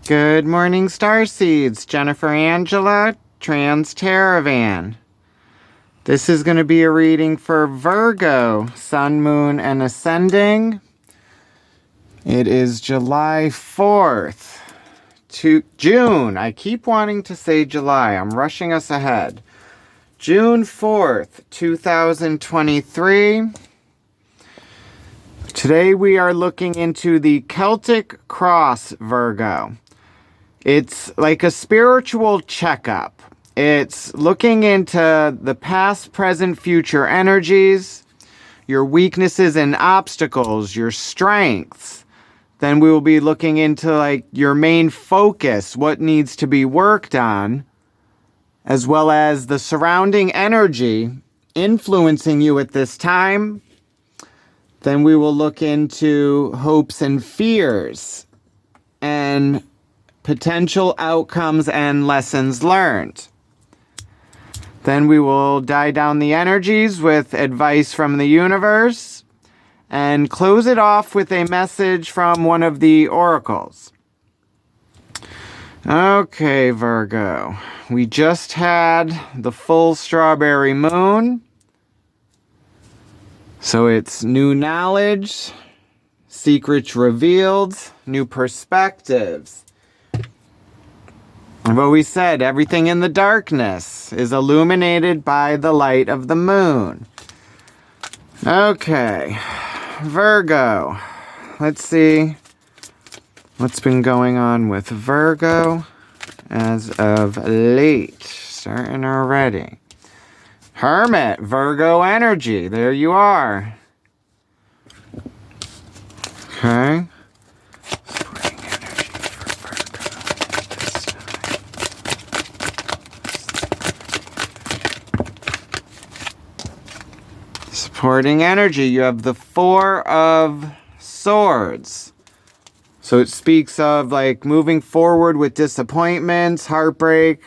Good morning, Starseeds. Jennifer Angela, Trans Taravan. This is going to be a reading for Virgo, Sun, Moon, and Ascending. It is July 4th to June. I keep wanting to say July. I'm rushing us ahead. June 4th, 2023. Today we are looking into the Celtic Cross, Virgo. It's like a spiritual checkup. It's looking into the past, present, future energies, your weaknesses and obstacles, your strengths. Then we will be looking into like your main focus, what needs to be worked on, as well as the surrounding energy influencing you at this time. Then we will look into hopes and fears and potential outcomes and lessons learned. Then we will die down the energies with advice from the universe and close it off with a message from one of the oracles. Okay, Virgo. We just had the full strawberry moon. So it's new knowledge, secrets revealed, new perspectives. I've always said everything in the darkness is illuminated by the light of the moon. Okay, Virgo. Let's see what's been going on with Virgo as of late. Starting already. Hermit, Virgo energy. There you are. Okay. Supporting energy, you have the Four of Swords. So it speaks of like moving forward with disappointments, heartbreak,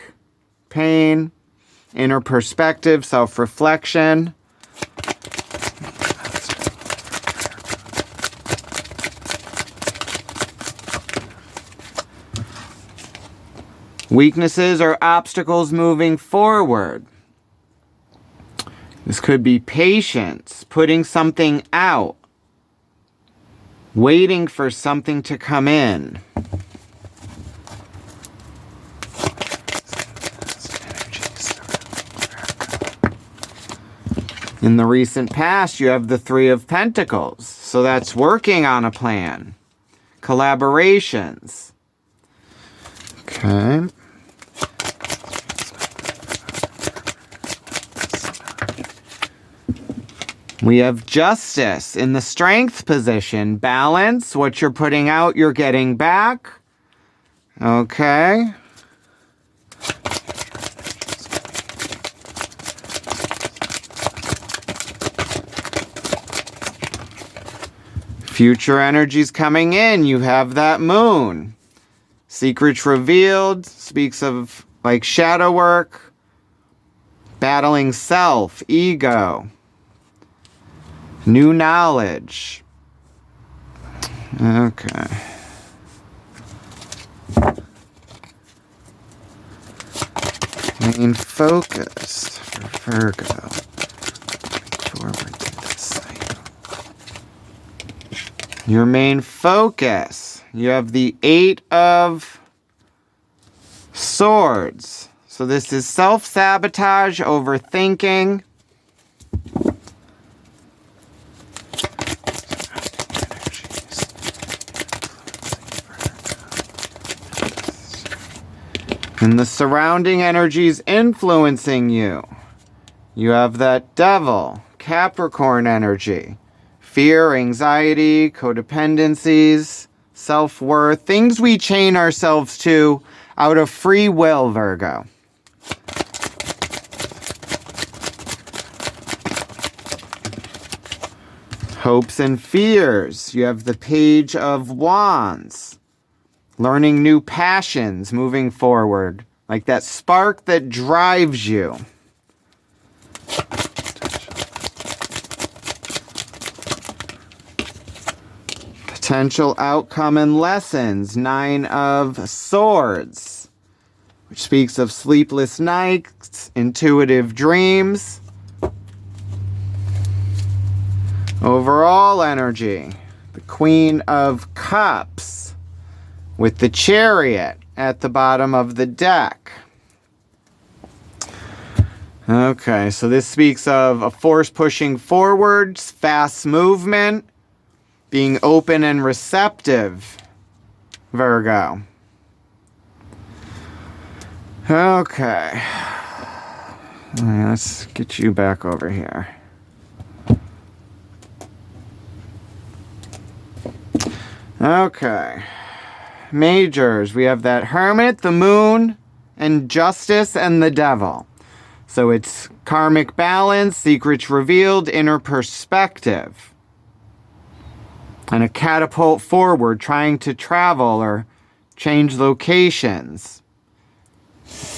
pain, inner perspective, self-reflection. Weaknesses or obstacles moving forward. This could be patience, putting something out, waiting for something to come in. In the recent past, you have the Three of Pentacles. So that's working on a plan. Collaborations. Okay. We have Justice in the Strength position. Balance. What you're putting out, you're getting back. Okay. Future energies coming in. You have that moon. Secrets revealed. Speaks of like shadow work. Battling self. Ego. New knowledge. Okay. Main focus for Virgo. Forward to this cycle. Your main focus. You have the Eight of Swords. So this is self-sabotage, overthinking. And the surrounding energies influencing you. You have that Devil, Capricorn energy. Fear, anxiety, codependencies, self-worth. Things we chain ourselves to out of free will, Virgo. Hopes and fears. You have the Page of Wands. Learning new passions, moving forward. Like that spark that drives you. The Potential outcome and lessons. 9 of Swords, which speaks of sleepless nights, intuitive dreams. Overall energy. The Queen of Cups with the Chariot at the bottom of the deck. Okay, so this speaks of a force pushing forwards, fast movement, being open and receptive, Virgo. Okay. All right, let's get you back over here. Okay. Majors. We have that Hermit, the Moon, and Justice and the Devil. So it's karmic balance, secrets revealed, inner perspective. And a catapult forward, trying to travel or change locations.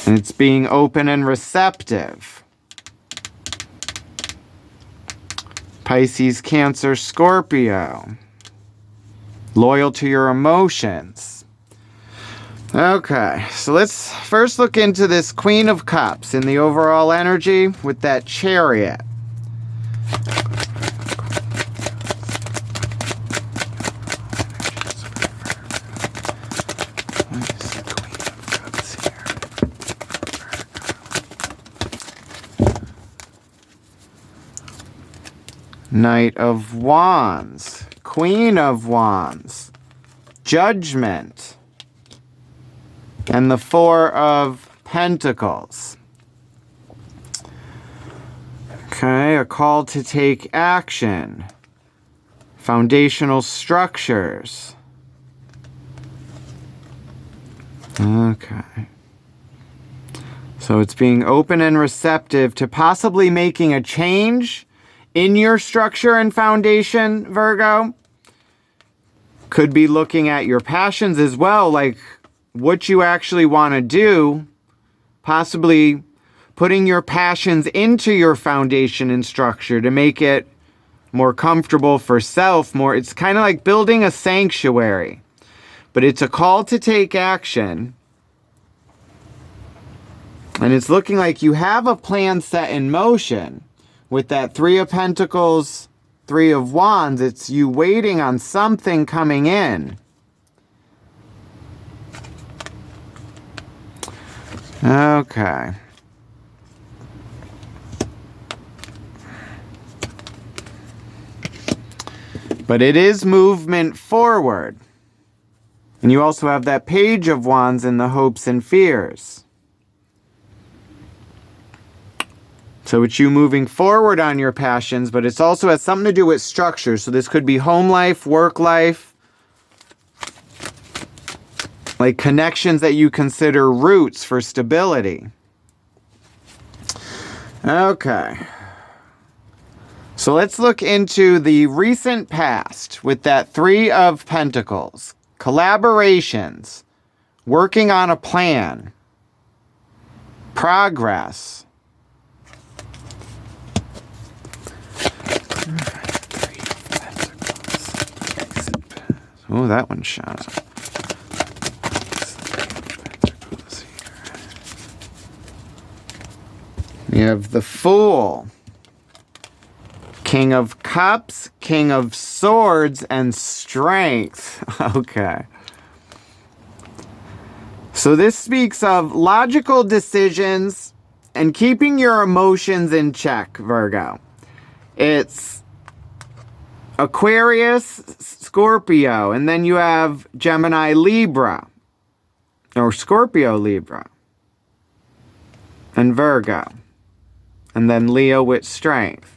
And it's being open and receptive. Pisces, Cancer, Scorpio. Loyal to your emotions. Okay, so let's first look into this Queen of Cups in the overall energy with that Chariot. Knight of Wands, Queen of Wands, Judgment, and the Four of Pentacles. Okay, a call to take action, foundational structures. Okay. So it's being open and receptive to possibly making a change in your structure and foundation, Virgo. Could be looking at your passions as well, like what you actually want to do. Possibly putting your passions into your foundation and structure to make it more comfortable for self. It's kind of like building a sanctuary. But it's a call to take action. And it's looking like you have a plan set in motion. With that Three of Pentacles, Three of Wands, it's you waiting on something coming in. Okay. But it is movement forward. And you also have that Page of Wands in the hopes and fears. So it's you moving forward on your passions, but it's also has something to do with structure. So this could be home life, work life, like connections that you consider roots for stability. Okay. So let's look into the recent past with that Three of Pentacles. Collaborations, working on a plan, progress. Oh, that one shot. We have the Fool, King of Cups, King of Swords, and Strength. Okay. So this speaks of logical decisions and keeping your emotions in check, Virgo. It's Aquarius, Scorpio, and then you have Gemini, Libra, or Scorpio, Libra, and Virgo, and then Leo with Strength.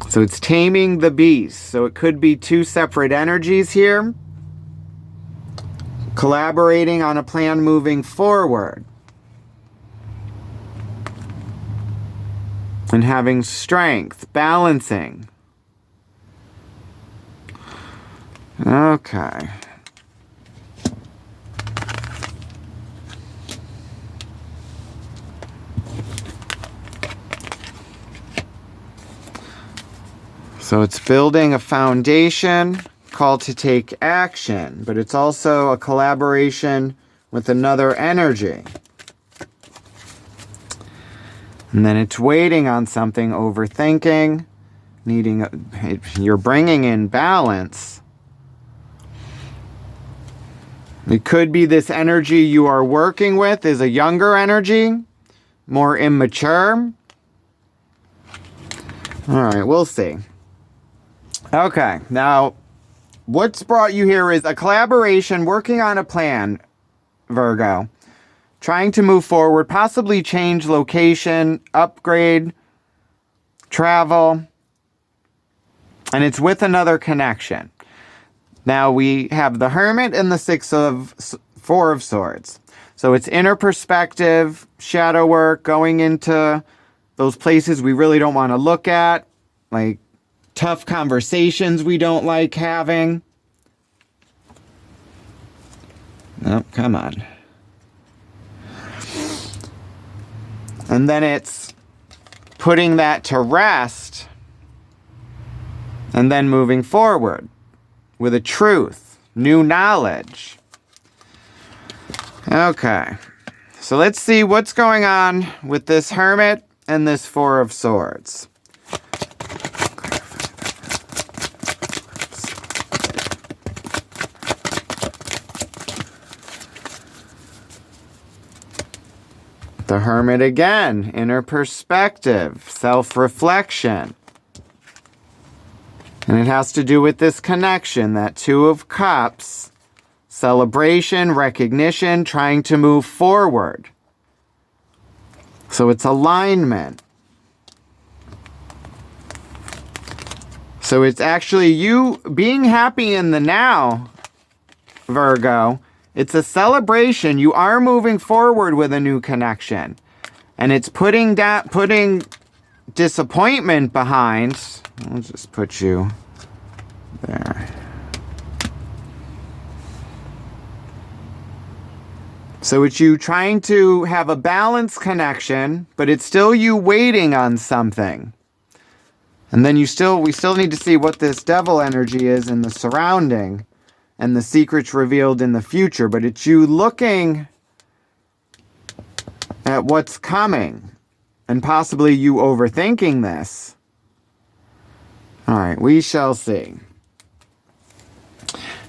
So it's taming the beast. So it could be two separate energies here, collaborating on a plan moving forward. And having strength, balancing. Okay. So it's building a foundation, call to take action, but it's also a collaboration with another energy. And then it's waiting on something, overthinking, you're bringing in balance. It could be this energy you are working with is a younger energy, more immature. All right, we'll see. Okay, now what's brought you here is a collaboration, working on a plan, Virgo. Trying to move forward, possibly change location, upgrade, travel. And it's with another connection. Now we have the Hermit and the Four of Swords. So it's inner perspective, shadow work, going into those places we really don't want to look at, like tough conversations we don't like having. Oh, come on. And then it's putting that to rest and then moving forward with a truth, new knowledge. Okay, so let's see what's going on with this Hermit and this Four of Swords. The Hermit again, inner perspective, self-reflection. And it has to do with this connection, that Two of Cups, celebration, recognition, trying to move forward. So it's alignment. So it's actually you being happy in the now, Virgo. It's a celebration. You are moving forward with a new connection. And it's putting disappointment behind. I'll just put you there. So it's you trying to have a balanced connection, but it's still you waiting on something. And then we still need to see what this devil energy is in the surrounding and the secrets revealed in the future. But it's you looking at what's coming and possibly you overthinking this. All right, we shall see.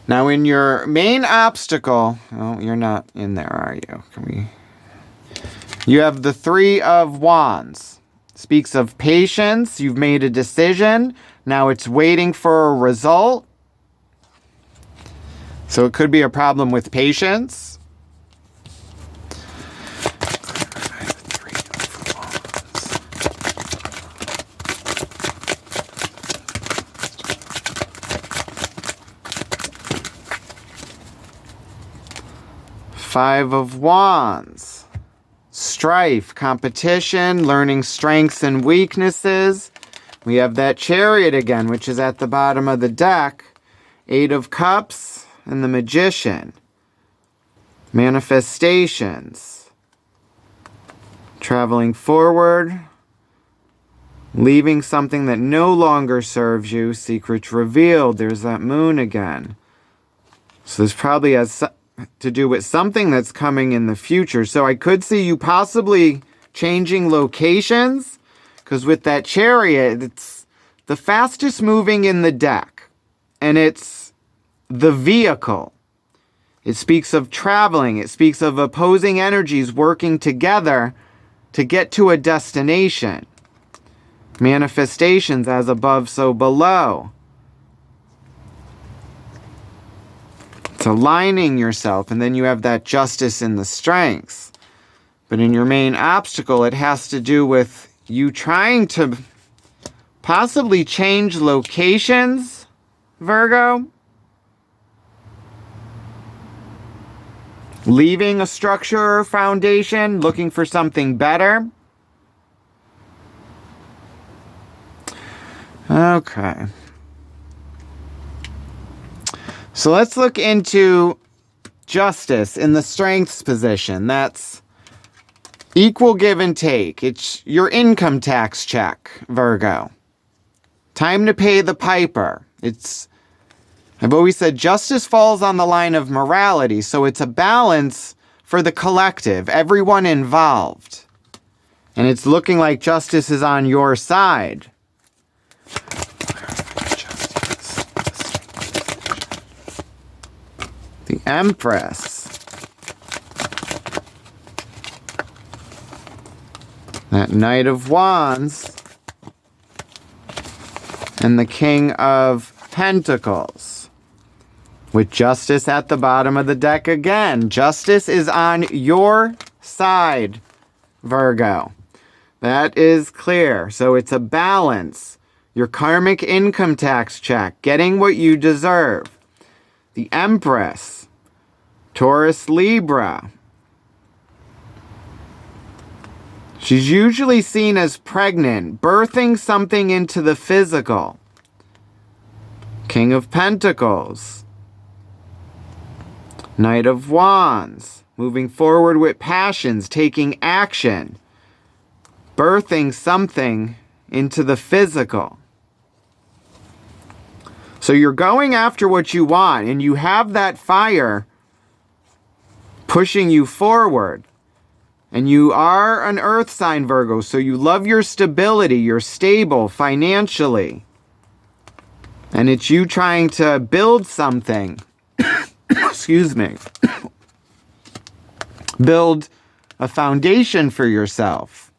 Now in your main obstacle, oh, you're not in there, are you? You have the Three of Wands. Speaks of patience. You've made a decision. Now it's waiting for a result. So it could be a problem with patience. Five of Wands. Strife, competition, learning strengths and weaknesses. We have that Chariot again, which is at the bottom of the deck. Eight of Cups and the Magician. Manifestations. Traveling forward. Leaving something that no longer serves you. Secrets revealed. There's that Moon again. So this probably has to do with something that's coming in the future. So I could see you possibly changing locations, because with that Chariot, it's the fastest moving in the deck, and it's the vehicle. It speaks of traveling. It speaks of opposing energies working together to get to a destination. Manifestations, as above, so below. It's aligning yourself, and then you have that Justice in the strengths. But in your main obstacle, it has to do with you trying to possibly change locations, Virgo. Leaving a structure or foundation, looking for something better. Okay. So let's look into Justice in the strengths position. That's equal give and take. It's your income tax check, Virgo. Time to pay the piper. I've always said justice falls on the line of morality, so it's a balance for the collective, everyone involved. And it's looking like justice is on your side. The Empress. That Knight of Wands. And the King of Pentacles. With Justice at the bottom of the deck again. Justice is on your side, Virgo. That is clear. So it's a balance. Your karmic income tax check. Getting what you deserve. The Empress. Taurus, Libra. She's usually seen as pregnant, birthing something into the physical. King of Pentacles. Knight of Wands. Moving forward with passions, taking action. Birthing something into the physical. So you're going after what you want, and you have that fire pushing you forward. And you are an earth sign, Virgo, so you love your stability. You're stable financially. And it's you trying to build something. Excuse me. Build a foundation for yourself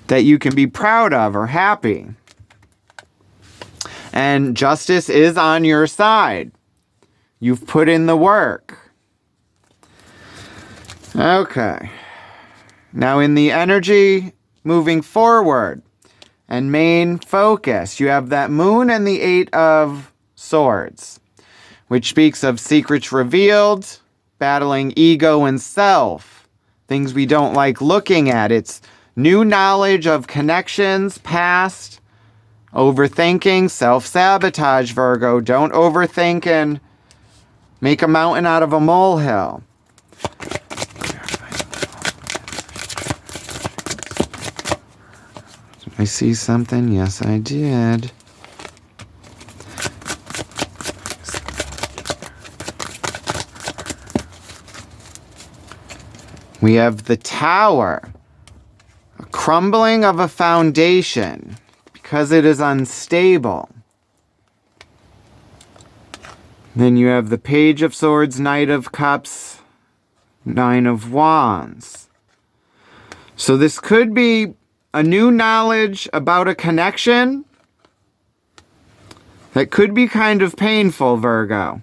that you can be proud of or happy. And justice is on your side. You've put in the work. Okay. Now in the energy moving forward and main focus, you have that Moon and the Eight of Swords, which speaks of secrets revealed, battling ego and self, things we don't like looking at. It's new knowledge of connections, past, overthinking, self-sabotage, Virgo. Don't overthink and make a mountain out of a molehill. I see something? Yes, I did. We have the Tower. A crumbling of a foundation because it is unstable. Then you have the Page of Swords, Knight of Cups, Nine of Wands. So this could be a new knowledge about a connection that could be kind of painful, Virgo.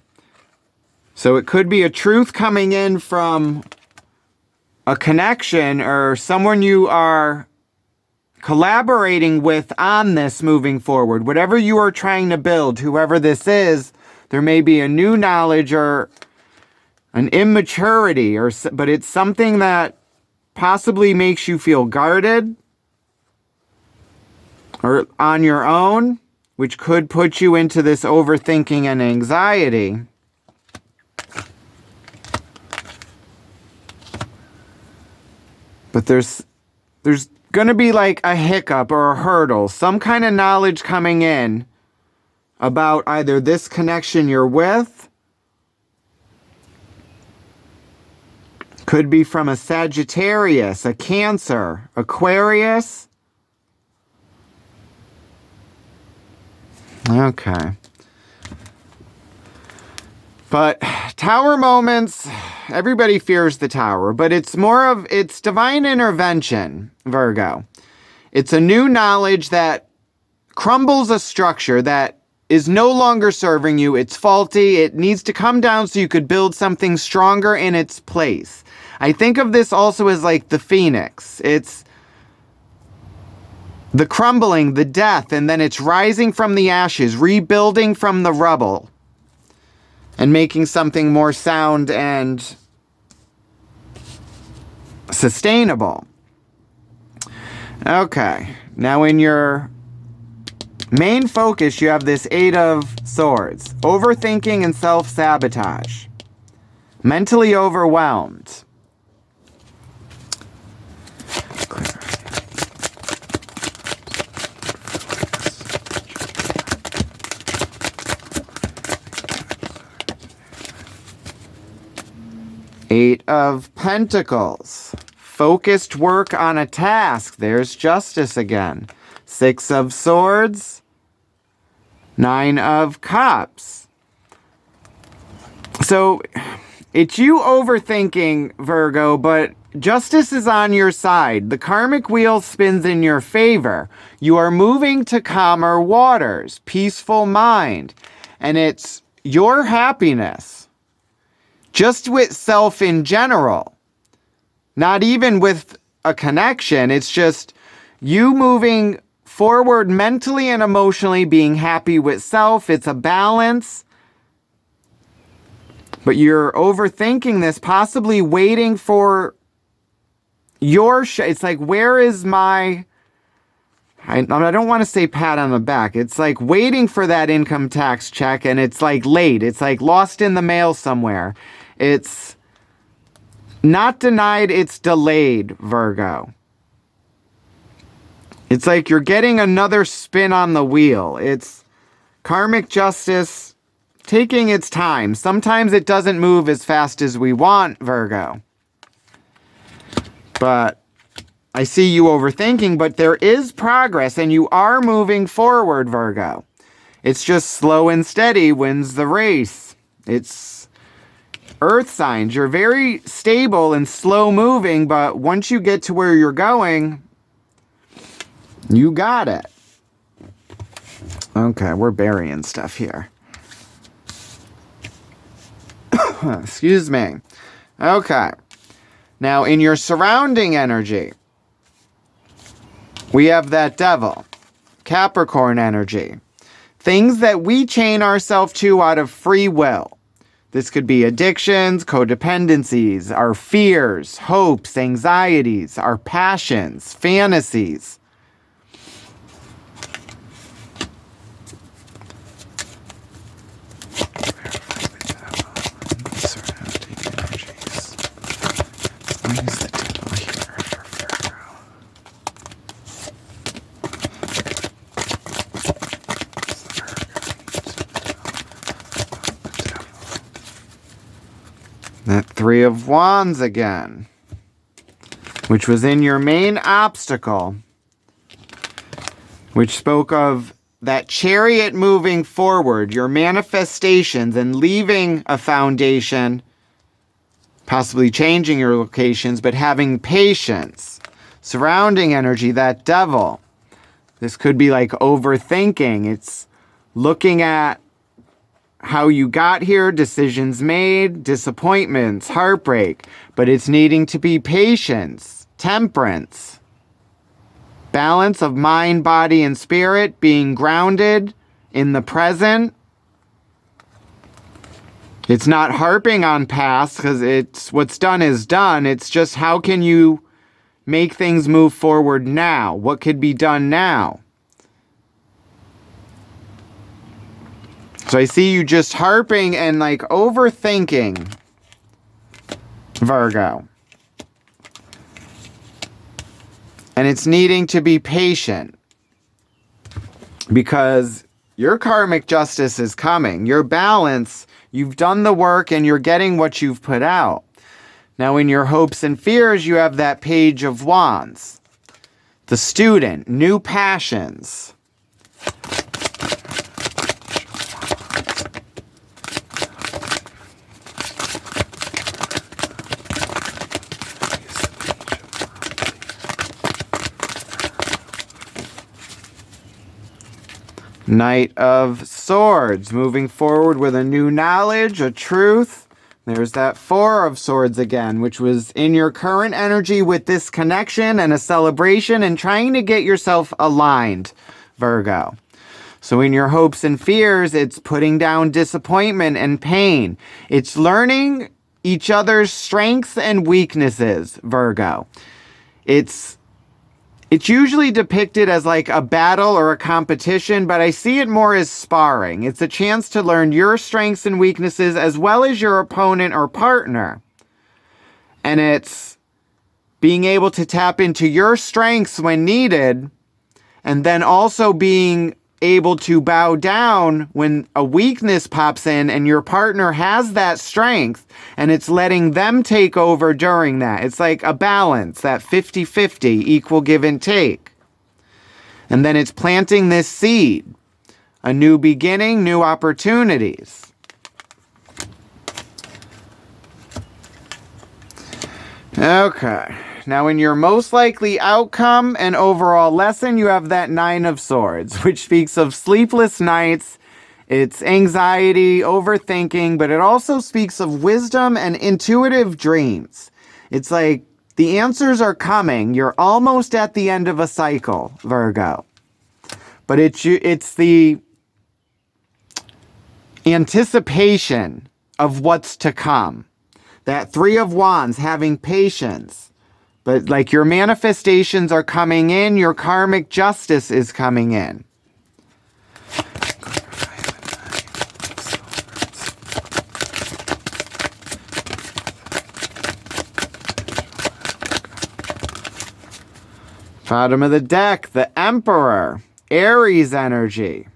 So it could be a truth coming in from a connection or someone you are collaborating with on this moving forward. Whatever you are trying to build, whoever this is, there may be a new knowledge or an immaturity, but it's something that possibly makes you feel guarded or on your own, which could put you into this overthinking and anxiety. But there's going to be like a hiccup or a hurdle, some kind of knowledge coming in about either this connection you're with, could be from a Sagittarius, a Cancer, Aquarius. Okay. But tower moments, everybody fears the tower, but it's divine intervention, Virgo. It's a new knowledge that crumbles a structure that is no longer serving you. It's faulty. It needs to come down so you could build something stronger in its place. I think of this also as like the phoenix. It's the crumbling, the death, and then it's rising from the ashes, rebuilding from the rubble, and making something more sound and sustainable. Okay, now in your main focus, you have this Eight of Swords. Overthinking and self-sabotage. Mentally overwhelmed. Eight of Pentacles. Focused work on a task. There's Justice again. Six of Swords. Nine of Cups. So it's you overthinking, Virgo, but Justice is on your side. The karmic wheel spins in your favor. You are moving to calmer waters, peaceful mind, and it's your happiness. Just with self in general. Not even with a connection. It's just you moving forward mentally and emotionally, being happy with self. It's a balance. But you're overthinking this, possibly waiting for your it's like, where is my... I don't want to say pat on the back. It's like waiting for that income tax check, and it's like late. It's like lost in the mail somewhere. It's not denied, it's delayed, Virgo. It's like you're getting another spin on the wheel. It's karmic justice taking its time. Sometimes it doesn't move as fast as we want, Virgo. But I see you overthinking, but there is progress and you are moving forward, Virgo. It's just slow and steady wins the race. It's Earth signs. You're very stable and slow moving, but once you get to where you're going, you got it. Okay, we're burying stuff here. Excuse me. Okay. Now, in your surrounding energy, we have that Devil, Capricorn energy. Things that we chain ourselves to out of free will. This could be addictions, codependencies, our fears, hopes, anxieties, our passions, fantasies. That Three of Wands again, which was in your main obstacle, which spoke of that chariot moving forward, your manifestations and leaving a foundation, possibly changing your locations, but having patience. Surrounding energy, that Devil. This could be like overthinking. It's looking at how you got here, decisions made, disappointments, heartbreak, but it's needing to be patience, temperance, balance of mind, body, and spirit, being grounded in the present. It's not harping on past because it's what's done is done. It's just how can you make things move forward now? What could be done now? So I see you just harping and like overthinking, Virgo. And it's needing to be patient because your karmic justice is coming. Your balance, you've done the work and you're getting what you've put out. Now in your hopes and fears, you have that Page of Wands. The Student, new passions. Knight of Swords, moving forward with a new knowledge, a truth. There's that Four of Swords again, which was in your current energy with this connection and a celebration and trying to get yourself aligned, Virgo. So in your hopes and fears, it's putting down disappointment and pain. It's learning each other's strengths and weaknesses, Virgo. It's usually depicted as like a battle or a competition, but I see it more as sparring. It's a chance to learn your strengths and weaknesses as well as your opponent or partner. And it's being able to tap into your strengths when needed, and then also being able to bow down when a weakness pops in and your partner has that strength and it's letting them take over during that. It's like a balance, that 50-50, equal give and take. And then it's planting this seed, a new beginning, new opportunities. Okay. Now, in your most likely outcome and overall lesson, you have that 9 of Swords, which speaks of sleepless nights. It's anxiety, overthinking, but it also speaks of wisdom and intuitive dreams. It's like the answers are coming. You're almost at the end of a cycle, Virgo. But it's the anticipation of what's to come. That 3 of Wands, having patience. But like your manifestations are coming in, your karmic justice is coming in. Bottom of the deck, the Emperor, Aries energy.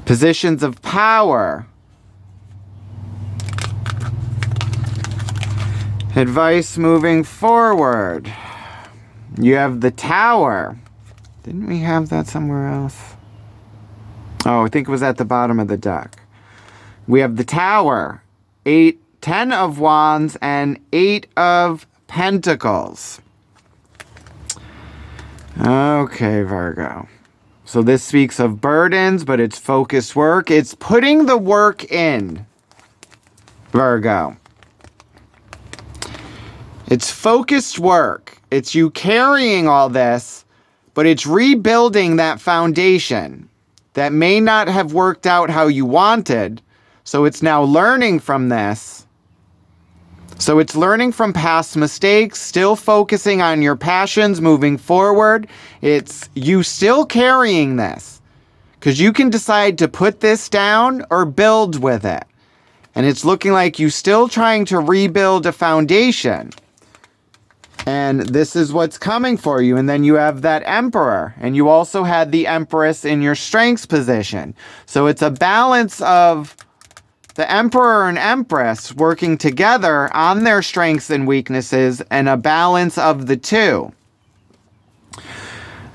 Positions of power. Advice moving forward. You have the Tower. Didn't we have that somewhere else? Oh, I think it was at the bottom of the deck. We have the Tower. 10 of Wands and 8 of Pentacles. Okay, Virgo. So this speaks of burdens, but it's focused work. It's putting the work in, Virgo. It's focused work. It's you carrying all this, but it's rebuilding that foundation that may not have worked out how you wanted. So it's now learning from this. So it's learning from past mistakes, still focusing on your passions, moving forward. It's you still carrying this because you can decide to put this down or build with it. And it's looking like you still trying to rebuild a foundation. And this is what's coming for you. And then you have that Emperor. And you also had the Empress in your strengths position. So it's a balance of the Emperor and Empress working together on their strengths and weaknesses, and a balance of the two.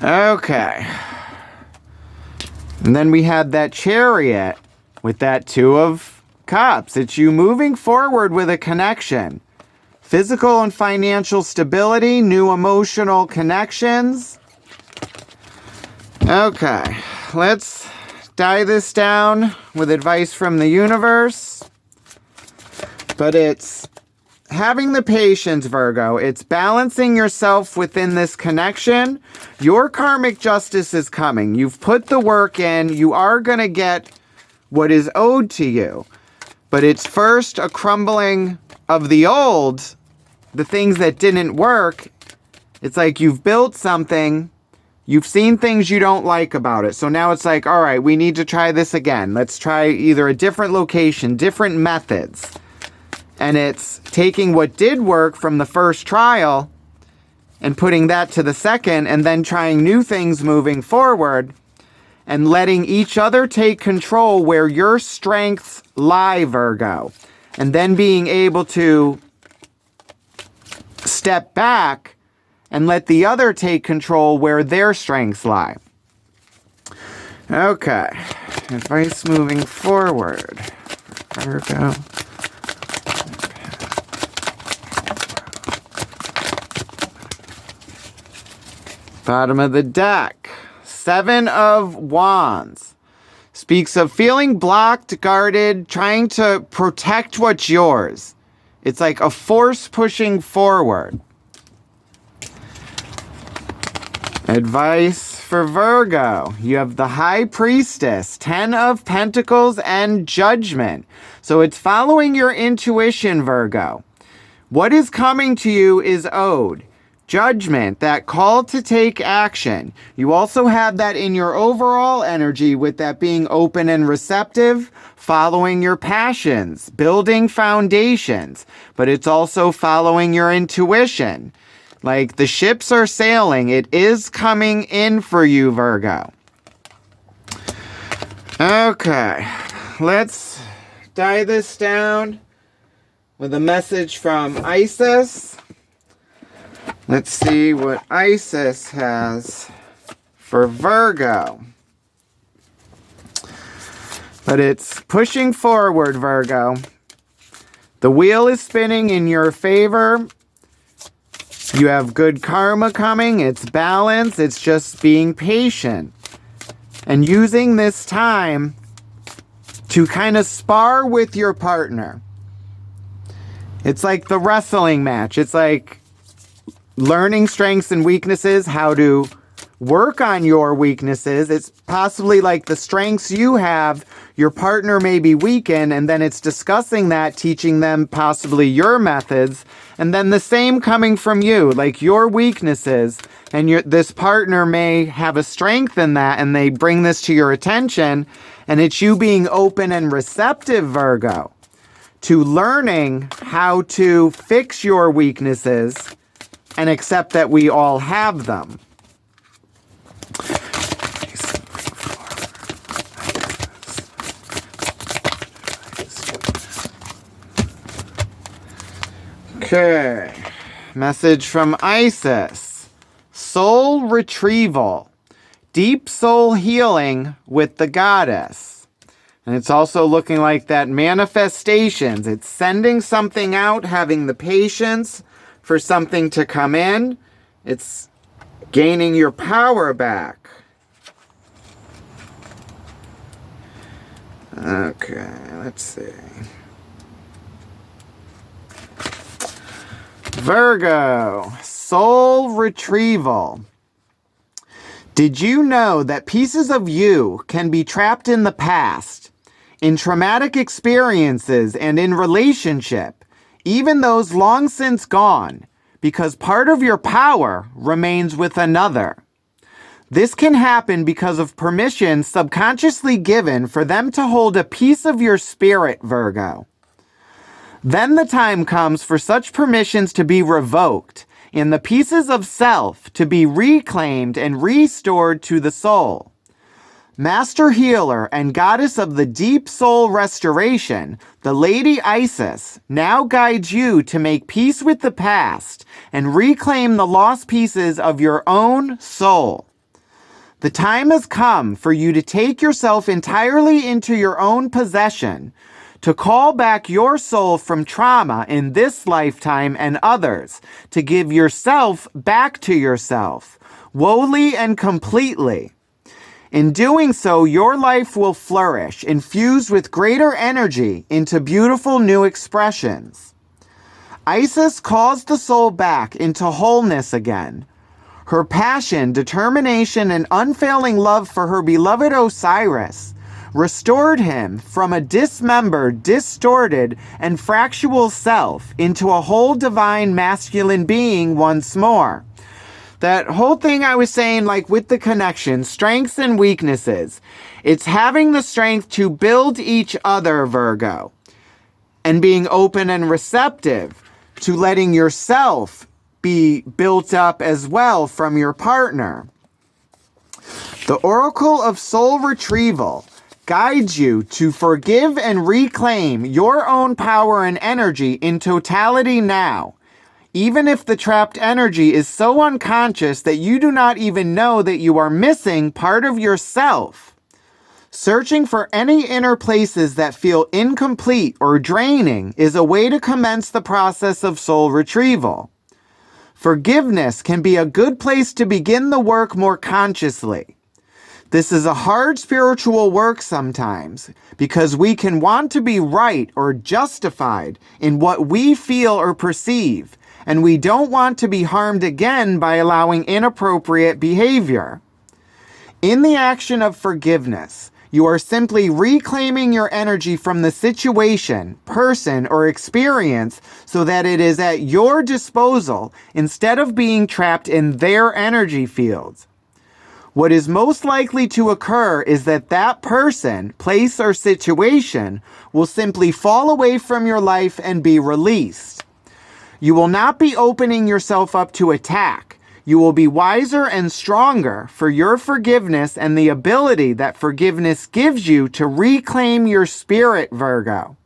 Okay. And then we had that Chariot with that 2 of Cups. It's you moving forward with a connection. Physical and financial stability, new emotional connections. Okay, let's die this down with advice from the universe. But it's having the patience, Virgo. It's balancing yourself within this connection. Your karmic justice is coming. You've put the work in. You are going to get what is owed to you. But it's first a crumbling of the old, the things that didn't work. It's like you've built something. You've seen things you don't like about it. So now it's like, all right, we need to try this again. Let's try either a different location, different methods. And it's taking what did work from the first trial and putting that to the second, and then trying new things moving forward and letting each other take control where your strengths lie, Virgo. And then being able to step back and let the other take control where their strengths lie. Okay. Advice moving forward. Virgo. Bottom of the deck. 7 of Wands. Speaks of feeling blocked, guarded, trying to protect what's yours. It's like a force pushing forward. Advice for Virgo. You have the High Priestess, 10 of Pentacles, and Judgment. So it's following your intuition, Virgo. What is coming to you is owed. Judgment, that call to take action. You also have that in your overall energy with that being open and receptive, following your passions, building foundations. But it's also following your intuition. Like the ships are sailing. It is coming in for you, Virgo. Okay, let's die this down with a message from Isis. Let's see what Isis has for Virgo. But it's pushing forward, Virgo. The wheel is spinning in your favor. You have good karma coming. It's balance. It's just being patient. And using this time to kind of spar with your partner. It's like the wrestling match. It's like learning strengths and weaknesses, how to work on your weaknesses. It's possibly like the strengths you have, your partner may be weakened, and then it's discussing that, teaching them possibly your methods, and then the same coming from you, like your weaknesses, and this partner may have a strength in that, and they bring this to your attention, and it's you being open and receptive, Virgo, to learning how to fix your weaknesses and accept that we all have them. Okay, message from Isis. Soul retrieval, deep soul healing with the goddess. And it's also looking like that manifestations. It's sending something out, having the patience for something to come in. It's gaining your power back. Okay, let's see. Virgo, soul retrieval. Did you know that pieces of you can be trapped in the past, in traumatic experiences, and in relationship, even those long since gone, because part of your power remains with another? This can happen because of permission subconsciously given for them to hold a piece of your spirit, Virgo. Then the time comes for such permissions to be revoked and the pieces of self to be reclaimed and restored to the soul. Master healer and goddess of the deep soul restoration, the Lady Isis now guides you to make peace with the past and reclaim the lost pieces of your own soul. The time has come for you to take yourself entirely into your own possession, to call back your soul from trauma in this lifetime and others, to give yourself back to yourself, wholly and completely. In doing so, your life will flourish, infused with greater energy into beautiful new expressions. Isis calls the soul back into wholeness again. Her passion, determination, and unfailing love for her beloved Osiris restored him from a dismembered, distorted, and fractual self into a whole divine masculine being once more. That whole thing I was saying, like with the connection, strengths and weaknesses, it's having the strength to build each other, Virgo, and being open and receptive to letting yourself be built up as well from your partner. The Oracle of Soul Retrieval guides you to forgive and reclaim your own power and energy in totality now, even if the trapped energy is so unconscious that you do not even know that you are missing part of yourself. Searching for any inner places that feel incomplete or draining is a way to commence the process of soul retrieval. Forgiveness can be a good place to begin the work more consciously. This is a hard spiritual work sometimes because we can want to be right or justified in what we feel or perceive, and we don't want to be harmed again by allowing inappropriate behavior. In the action of forgiveness, you are simply reclaiming your energy from the situation, person, or experience so that it is at your disposal instead of being trapped in their energy fields. What is most likely to occur is that that person, place, or situation will simply fall away from your life and be released. You will not be opening yourself up to attack. You will be wiser and stronger for your forgiveness and the ability that forgiveness gives you to reclaim your spirit, Virgo.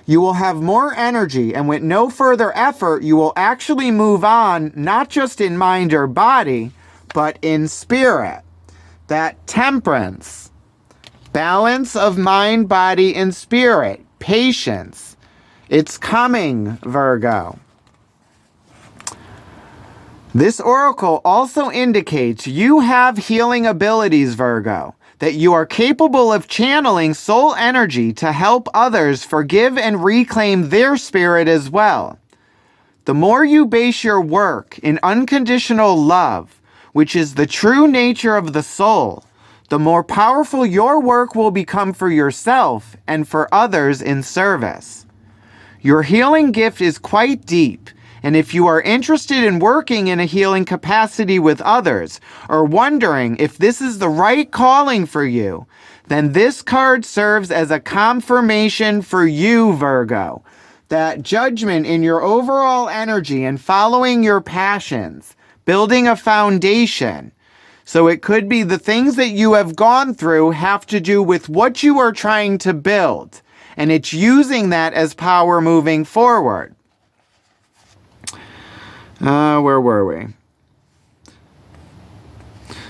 You will have more energy, and with no further effort, you will actually move on, not just in mind or body, but in spirit. That temperance, balance of mind, body, and spirit, patience. It's coming, Virgo. This oracle also indicates you have healing abilities, Virgo, that you are capable of channeling soul energy to help others forgive and reclaim their spirit as well. The more you base your work in unconditional love, which is the true nature of the soul, the more powerful your work will become for yourself and for others in service. Your healing gift is quite deep, and if you are interested in working in a healing capacity with others, or wondering if this is the right calling for you, then this card serves as a confirmation for you, Virgo. That judgment in your overall energy and following your passions, building a foundation. So it could be the things that you have gone through have to do with what you are trying to build, and it's using that as power moving forward. Where were we?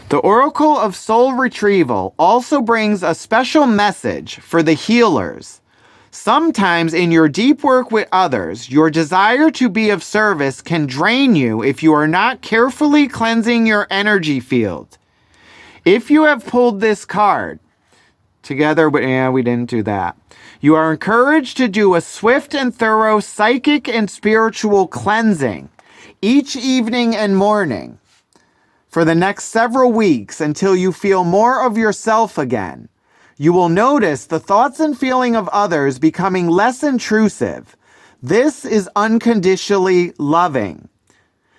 The Oracle of Soul Retrieval also brings a special message for the healers. Sometimes in your deep work with others, your desire to be of service can drain you if you are not carefully cleansing your energy field. If you have pulled this card, together, but we didn't do that. You are encouraged to do a swift and thorough psychic and spiritual cleansing each evening and morning for the next several weeks until you feel more of yourself again. You will notice the thoughts and feeling of others becoming less intrusive. This is unconditionally loving.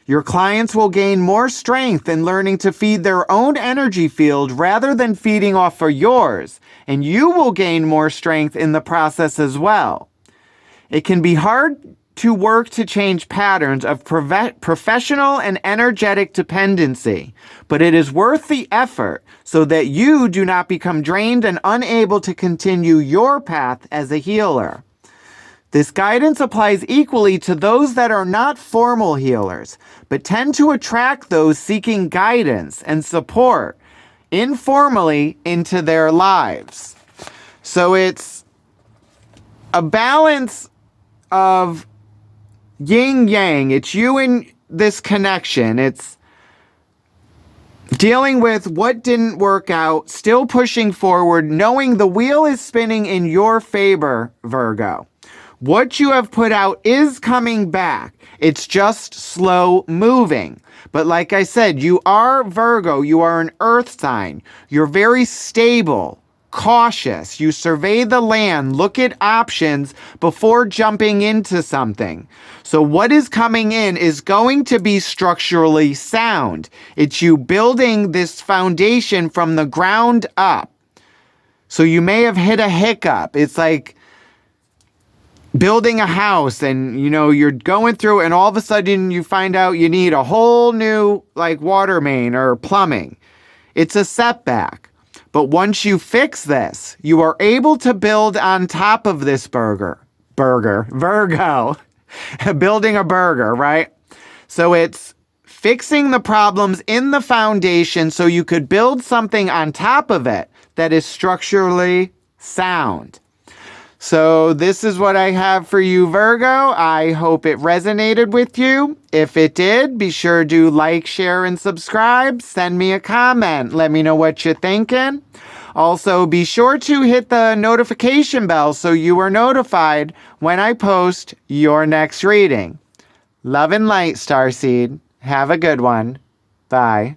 Your clients will gain more strength in learning to feed their own energy field rather than feeding off of yours, and you will gain more strength in the process as well. It can be hard to work to change patterns of professional and energetic dependency, but it is worth the effort so that you do not become drained and unable to continue your path as a healer. This guidance applies equally to those that are not formal healers, but tend to attract those seeking guidance and support informally into their lives. So it's a balance of yin yang. It's you and this connection. It's dealing with what didn't work out, still pushing forward, knowing the wheel is spinning in your favor, Virgo. What you have put out is coming back. It's just slow moving. But like I said, you are Virgo. You are an earth sign. You're very stable, cautious. You survey the land, look at options before jumping into something. So what is coming in is going to be structurally sound. It's you building this foundation from the ground up. So you may have hit a hiccup. It's like building a house and, you're going through and all of a sudden you find out you need a whole new water main or plumbing. It's a setback. But once you fix this, you are able to build on top of this Virgo. Building a burger, right? So it's fixing the problems in the foundation so you could build something on top of it that is structurally sound. So this is what I have for you, Virgo. I hope it resonated with you. If it did, be sure to like, share, and subscribe. Send me a comment. Let me know what you're thinking. Also, be sure to hit the notification bell so you are notified when I post your next reading. Love and light, Starseed. Have a good one. Bye.